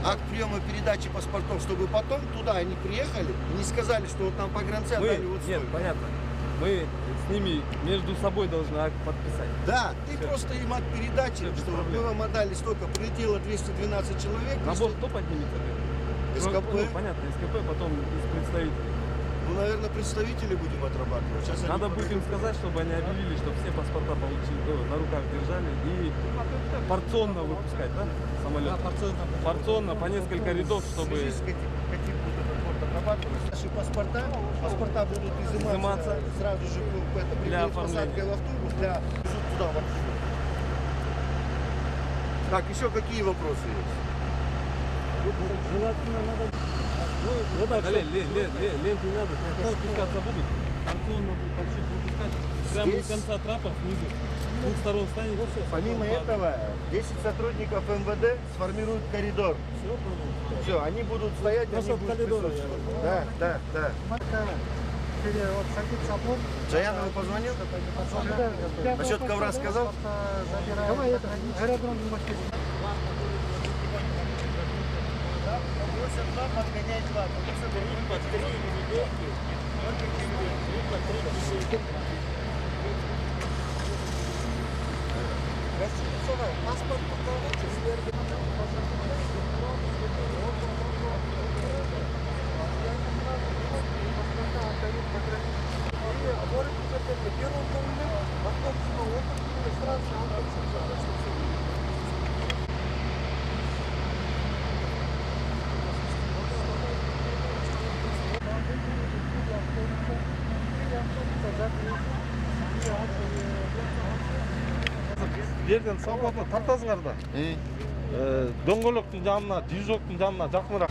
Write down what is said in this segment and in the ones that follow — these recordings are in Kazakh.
Акт приема передачи паспортов, чтобы потом туда они приехали и не сказали, что вот нам погранцы отдали вот столько. Нет, понятно. Мы с ними между собой должны акт подписать. Да, ты просто им акт передачи, что мы вам отдали столько, прилетело 212 человек. Набор кто поднимет это? СКП. Ну, понятно, СКП, потом из представителей. Ну, наверное, представители будем отрабатывать. Сейчас Надо будет им сказать, чтобы они объявили, чтобы все паспорта получили, на руках держали и порционно выпускать, да, самолет? Да, порционно, по несколько рядов, чтобы... Каким будут вот отрабатывать. Наши паспорта будут изыматься сразу же для перед посадкой в автобус, туда в автобус. Так, еще какие вопросы есть? Желательно надо... Ну так, ленты не надо, спускаться будут, порционно будут подшить выпускать, прямо у конца трапа снизу, с двух сторон станет. Помимо этого, 10 сотрудников МВД сформируют коридор. Все, они будут стоять, они будут присутствовать. Да. Джаянову позвонил? Насчет ковра сказал? Давай это, аэродром не мочи. Просят вам отгонять два, потому что берут по 3 недельки. Паспорт покажите, Жерден салпатына тартасыңар да. Дөңгөлөктүн жанына, движоктун жанына жакыныраак.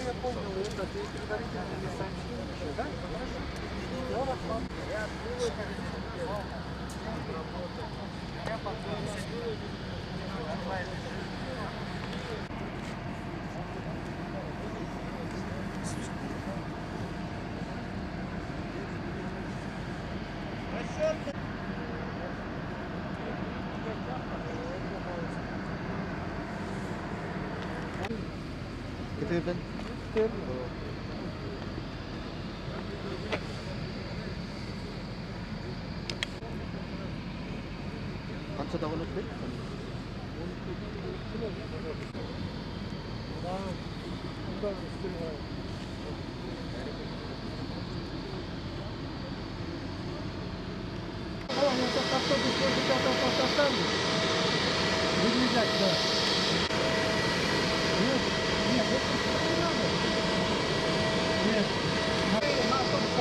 Я понял, это ты предварительно сообщил, да? Қанша даван өтпей? Выезжать, да. Нет, это не надо. Нет. На автобус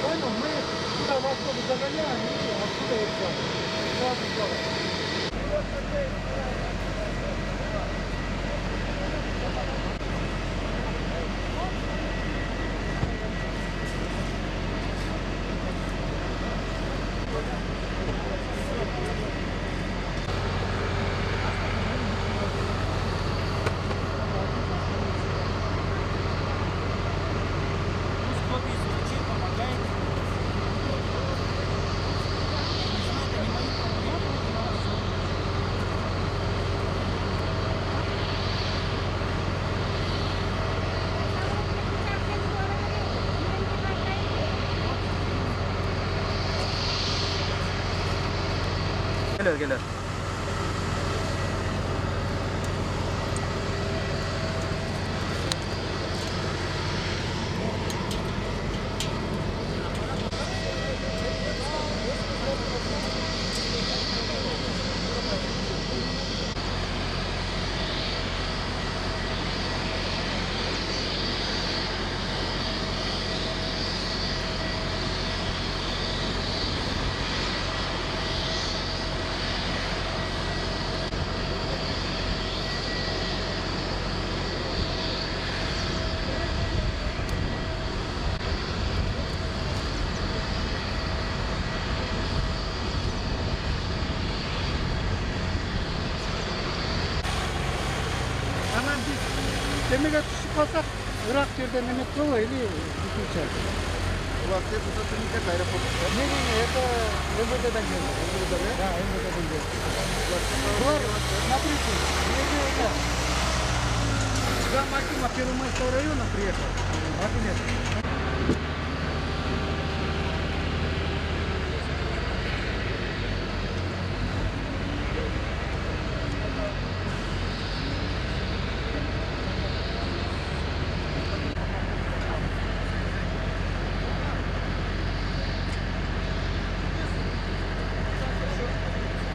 понял, мы туда в автобус загоняем и оттуда и все. Сразу в город. Gelir. Эмеге түшүп калсак, ырак жерден эметпеби или бүтүнчө? Улакты это сотрудник аэропорта. Не, это МВДден келди. Да, МВДден келди. Булар, смотрите, это машина Первомайского района приехал.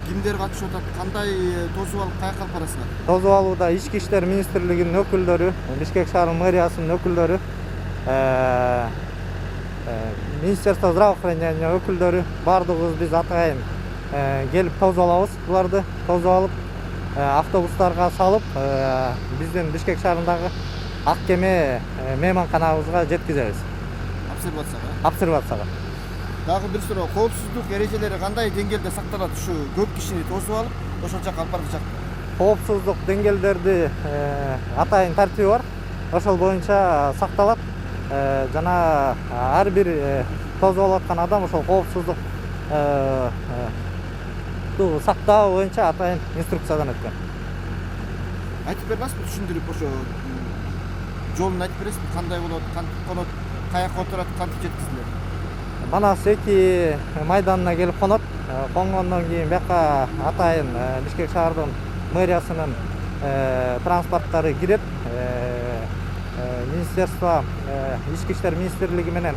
Кимдер катышып атат? Кандай тосуп алып каяка алып барасыңар? Тозуп алууда Ички иштер министрлигинин өкүлдөрү, Бишкек шаарынын мэриясынын өкүлдөрү, Министерство здравоохранения өкүлдөрү баардыгыбыз биз атайын келип тозуп алабыз. Буларды тозуп алып автобустарга салып биздин Бишкек шаарындагы ак кеме мейманканабызга жеткизебиз. Обсервацияга. Дагы бир суроо, коопсуздук эрежелери кандай деңгээлде сакталат? Ушу көп кишини тосуп алып, ошол жака алып барган жакта. Коопсуздук деңгээлдерди атайын тартиби бар. Ошол боюнча сакталат. Жана ар бир тосуп алып аткан адам ошол коопсуздук сактоо боюнча атайын инструкциядан өткөн. Айтып бербасызбы, түшүндүрүп ошо жолун айтып бересизби? Кандай болот, кантип конот, каяка отурат, кантип жеткизилет? Манас эки майданына келип конот. Конгондон кийин бияка атайын Бишкек шаардын мэриясынын транспорттары кирет. Министерство ички иштер министрлиги менен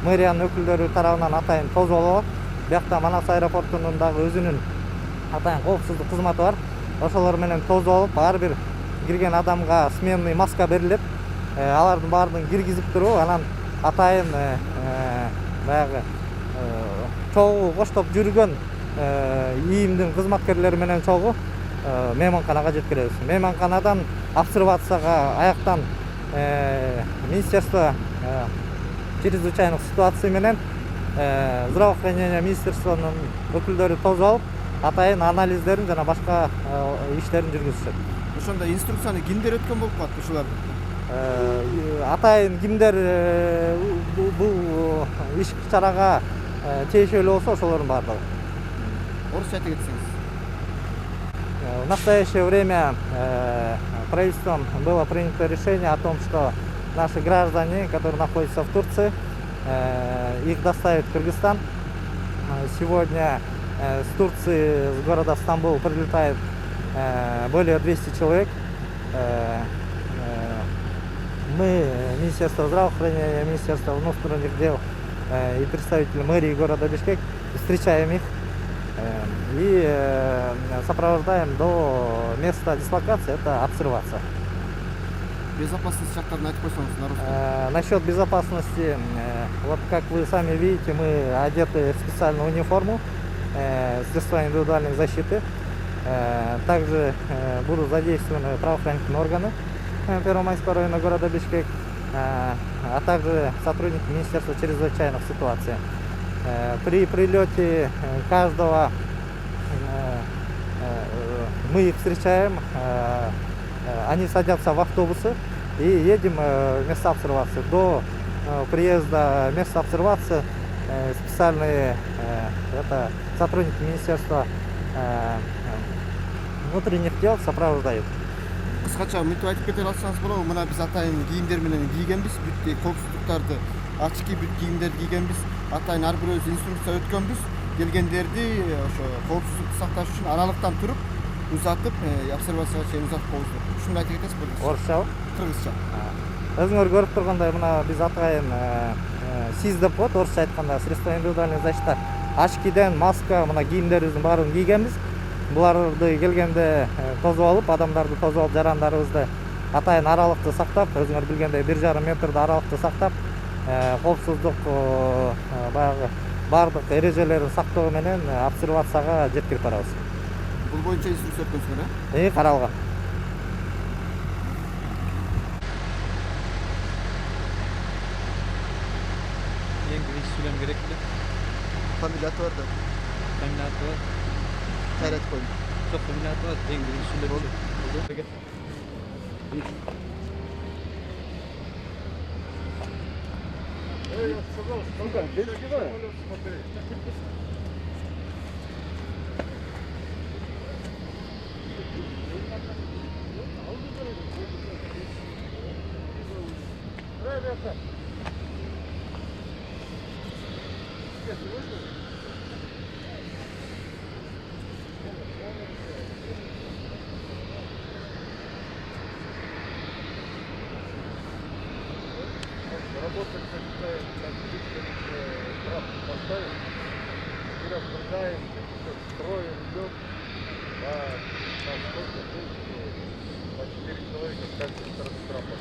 мэриянын өкүлдөрү тарабынан атайын тосуп алынат. Биякта Манас аэропортунун дагы өзүнүн атайын коопсуздук кызматы бар. Ошолор менен тосуп алып, ар бир кирген адамга сменный маска берилет. Алардын баарын киргизип туруп, анан атайын баягы чогуу коштоп жүргөн ийимдин кызматкерлери менен чогуу мейманканага жеткиребиз. Мейманканадан обсервацияга аяктан Министерство чрезвычайных ситуаций менен здравоохранения министерствонун өкүлдөрү тосуп алып, атайын анализдерин жана башка иштерин жүргүзүшөт. Ошондо инструкцияны кимдер өткөн болуп калат ушулар? Атайын кимдер бул иш чарага тиешелүү болсо ошолордун баардыгы. Орусча айта кетсеңиз. В настоящее время правительством было принято решение о том, что наши граждане, которые находятся в Турции, их доставят в Кыргызстан. Сегодня с Турции, с города Стамбул прилетает более 200 человек. Мы, Министерство здравоохранения, Министерство внутренних дел и представители мэрии города Бишкек встречаем их и сопровождаем до места дислокации, это обсервация. Безопасность шарттарын айтып койсоңуз на русском. Насчет безопасности, вот как вы сами видите, мы одеты в специальную униформу, средства индивидуальной защиты. Также будут задействованы правоохранительные органы Первомайского района города Бишкек, а также сотрудники Министерства чрезвычайных ситуаций. При прилете каждого мы их встречаем, они садятся в автобусы и едем в место обсервации. До приезда в место обсервации специальные это сотрудники Министерства внутренних дел сопровождают. Кыскача мынтип айтып кете алсаңыз болобу? Мына биз атайын кийимдер менен кийгенбиз, бүт коопсуздуктарды ачки бүт кийимдер кийгенбиз, атайын ар бирөөбүз инструкция өткөнбүз. Келгендерди ошо коопсуздукту сакташ үчүн аралыктан туруп, узатып, обсервацияга чейин узатып коебуз. Ушуну айтып кетесизби? Орусчабы? Кыргызча. Өзүңөр көрүп тургандай, мына биз атайын СИЗ деп коет, орусча айтканда средства индивидуальной защиты. Ачкиден маска, мына кийимдерибиздин баарын кийгенбиз. Буларды келгенде тосуп алып, адамдарды тосуп алып, жарандарыбызды атайын аралыкты сактап, өзүңөр билгендей 1,5 метрди аралыкты сактап, коопсуздук баягы бардык эрежелерин сактоо менен обсервацияга жеткирип барабыз. Бул боюнча инструкция өткөнсүңөр, Каралган. Eң биринчи сүйлөм керекпи? Фамилия аты бар да. Фамилия аты бар. Кайрат коюң. Жок, фамилия аты бар. Эң биринчи сүйлөм. Работать как штраф поставим, и распределяемся, все, строим, идем, на сколько будет, по 4 человека с каждой стороны трапа,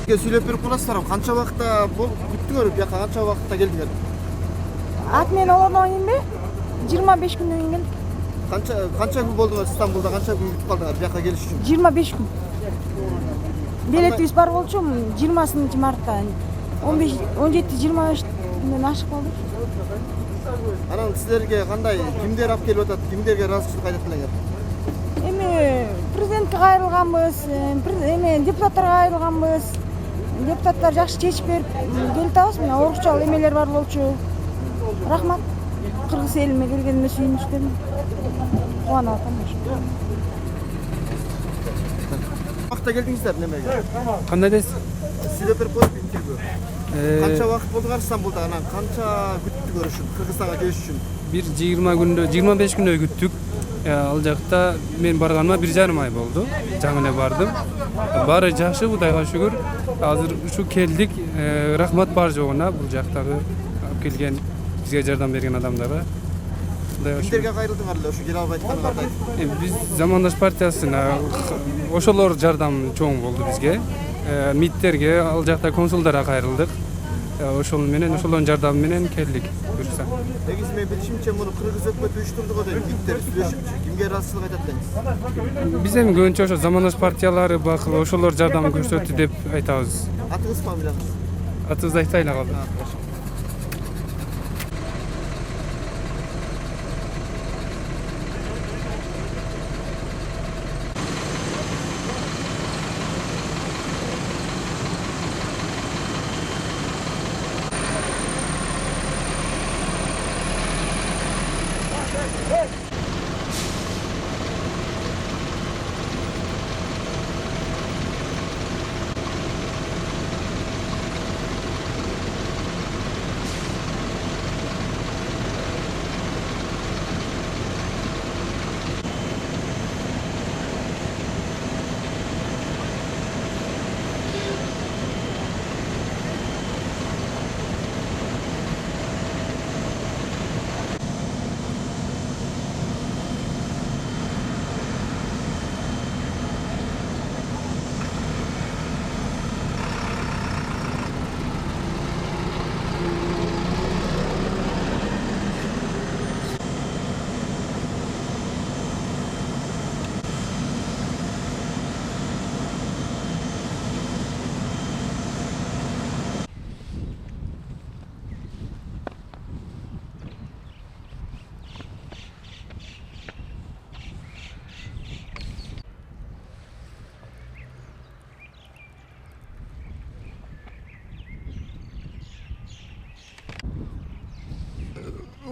Сүйлөп берип каласыздарбы? Канча убакытта күттүңөр? Бияка канча убакытта келдиңер? Ат менен олордон кийин эле 25 күндөн кийин келдим. Канча күн болдуңар Стамбулда? Канча күн күтүп калдыңар бияка келиш үчүн? 25 күн. Билетибиз бар болчу 20 мартта. 17-25 күндөн ашык болду. Анан силерге кандай кимдер алып келип атат? Кимдерге ыраазычылык айтат элеңер? Эми президентке кайрылганбыз, депутаттарга кайрылганбыз. Депутаттар жакшы чечип берип келип атабыз. Мына орусча эмелер бар болчу. Рахмат. Кыргыз элиме келгениме сүйүнүштүм. Кубанып атам. Вакытта келдиңиздер немеге? Кандай дейсиз? Сүйлөп берип коюп интервью. Канча вакыт болдуңар Стамбулда? Анан канча күттүңөр ушун Кыргызстанга келиш үчүн? Бир 20 күндө, 25 күндө күттүк. Ал жакта мен барганыма 1,5 ай болду. Жаңы эле бардым. Баары жакшы, Кудайга шүгүр. Азыр ушу келдик. Рахмат бар жогуна бул жактагы алып келген бизге жардам берген адамдарга. Кимдерге кайрылдыңар эле? Ушу келе албай атканыңарды айтып. Биз Замандаш партиясына ошолор жардам чоң болду бизге. МИДтерге, ал жакта консулдарга кайрылдык. Ошол менен, ошолордун жардамы менен келдик. Буюрса. Негизи мен билишимче муну Кыргыз өкмөтү уюштурду го дейм. МИДтер сүйлөшүпчү. Кимге ыраазычылык айтат элеңиз? Биз эми көбүнчө ошо Замандаш партиялары бакылы ошолор жардам көрсөттү деп айтабыз. Атыңыз, фамилияңыз? Атыбызды айтай эле калдым.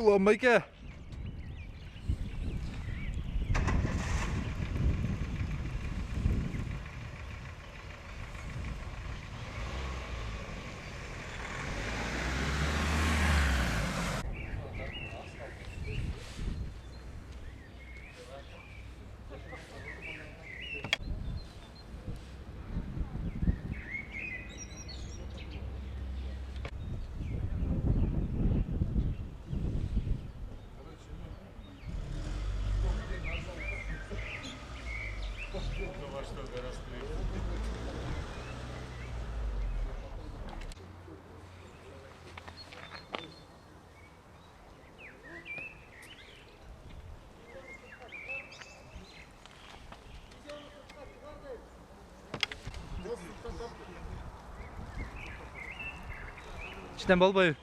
Ulan Bayke. İşten bol boyu.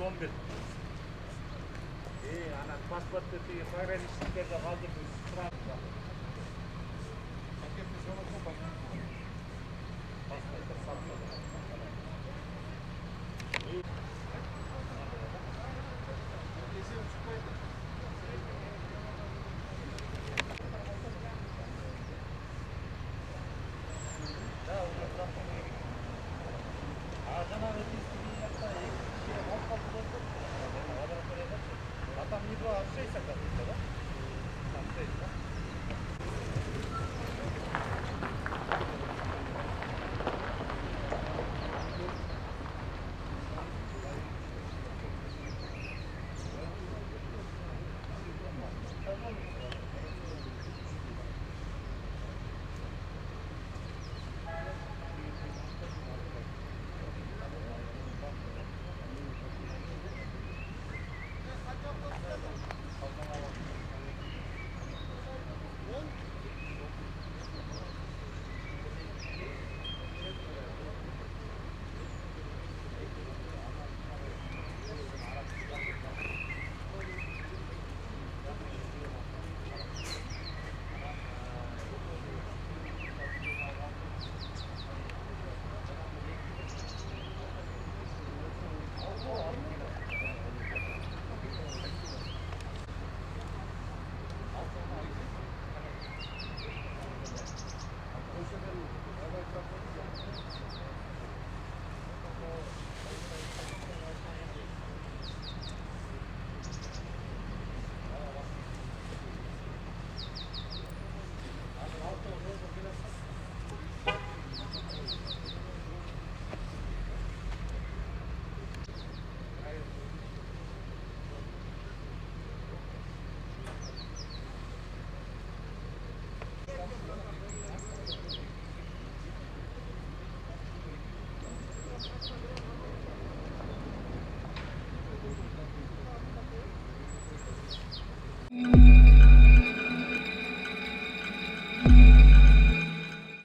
111. Ana pasporttu tigi pogranichniklarda qoldirdik. Spravka. Pasport